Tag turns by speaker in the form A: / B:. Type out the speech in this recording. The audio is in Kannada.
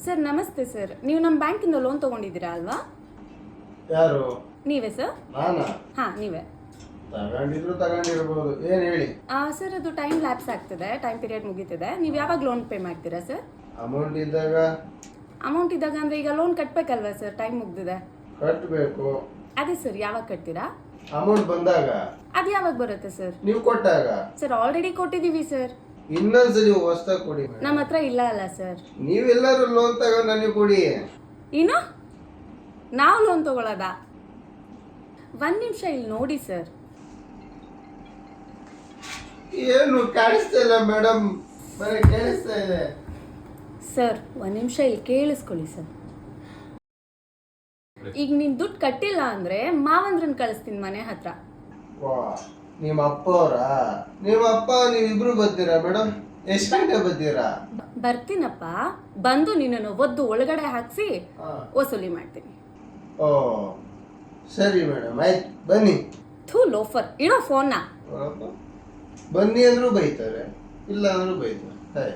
A: ಸರ್ ನಮಸ್ತೆ ಸರ್, ನೀವು ನಮ್ಮ ಬ್ಯಾಂಕಿಂದ ಲೋನ್ ತೊಗೊಂಡಿದ್ದೀರಾ ಅಲ್ವಾ?
B: ಯಾರು?
A: ನೀವೇ ಸರ್?
B: ನಾನಾ?
A: ಹಾಂ ನೀವೇ.
B: ತಗೊಂಡಿರ್ಬೋದು. ಏನು ಹೇಳಿ?
A: ಸರ್ ಅದು ಟೈಮ್ ಲ್ಯಾಪ್ಸ್ ಆಗ್ತಿದೆ, ಟೈಮ್ ಪೀರಿಯಡ್ ಮುಗೀತಿದೆ. ನೀವು ಯಾವಾಗ ಲೋನ್ ಪೇ ಮಾಡ್ತೀರಾ ಸರ್?
B: ಅಮೌಂಟ್ ಇದ್ದಾಗ
A: ಅಂದರೆ ಈಗ ಲೋನ್ ಕಟ್ಟಬೇಕಲ್ವಾ ಸರ್? ಟೈಮ್ ಮುಗ್ದಿದೆ.
B: ಕಟ್ಟಬೇಕು.
A: ಅದೇ ಸರ್, ಯಾವಾಗ ಕಟ್ತೀರಾ?
B: ಅಮೌಂಟ್ ಬಂದಾಗ.
A: ಅದು ಯಾವಾಗ ಬರುತ್ತೆ ಸರ್?
B: ನೀವು ಕೊಟ್ಟಾಗ.
A: ಸರ್ ಆಲ್ರೆಡಿ ಕೊಟ್ಟಿದ್ದೀವಿ ಸರ್.
B: ಇನ್ನೊಂದ್ಸಲಿ ಹೊಸ್ದಾಗಿ ಕೊಡಿ.
A: ನಮ್ಮ ಹತ್ರ ಇಲ್ಲ ಅಲ್ಲ ಸರ್.
B: ನೀವೆಲ್ಲರೂ ಲೋನ್ ತಗೊಂಡು ನನಗೆ ಕೊಡಿ.
A: ಏನು? ನಾವು ಲೋನ್ ತಗೊಳ್ಳೋದಾ? ಒಂದು ನಿಮಿಷ ಇಲ್ಲಿ ನೋಡಿ ಸರ್.
B: ಏನು ಕಾಣಿಸ್ತಾ ಇಲ್ಲ ಮೇಡಮ್, ಬರೀ ಕೇಳಿಸ್ತಾ ಇದೆ.
A: ಸರ್ ಒಂದು ನಿಮಿಷ ಇಲ್ಲಿ ಕೇಳಿಸ್ಕೊಳ್ಳಿ ಸರ್. ಈಗ ನೀನು ದುಡ್ಡು ಕಟ್ಟಿಲ್ಲ ಅಂದರೆ ಮಾವಂದ್ರನ್ನ ಕಳಿಸ್ತೀನಿ ಮನೆ ಹತ್ರ.
B: ವಾ, ನಿಮ್ಮ ಅಪ್ಪ ಅವರಾ? ನಿಮ್ಮ ಅಪ್ಪ ನೀವಿಬ್ರು ಬರ್ತೀರಾ ಮೇಡಮ್? ಎಷ್ಟು ಗಂಟೆ ಬರ್ತೀರಾ?
A: ಬರ್ತೀನಪ್ಪ. ಬಂದು ನಿನ್ನನ್ನು ಒದ್ದು ಒಳಗಡೆ ಹಾಕಿಸಿ ವಸೂಲಿ ಮಾಡ್ತೀನಿ.
B: ಓ ಸರಿ ಮೇಡಮ್, ಆಯ್ತು ಬನ್ನಿ.
A: ಥೂ ಲೋಫರ್, ಇಡೋ ಫೋನ್ನ.
B: ಬನ್ನಿ ಅಂದ್ರೂ ಬೈತಾರೆ, ಇಲ್ಲ ಅಂದ್ರೂ ಬೈತಾರೆ.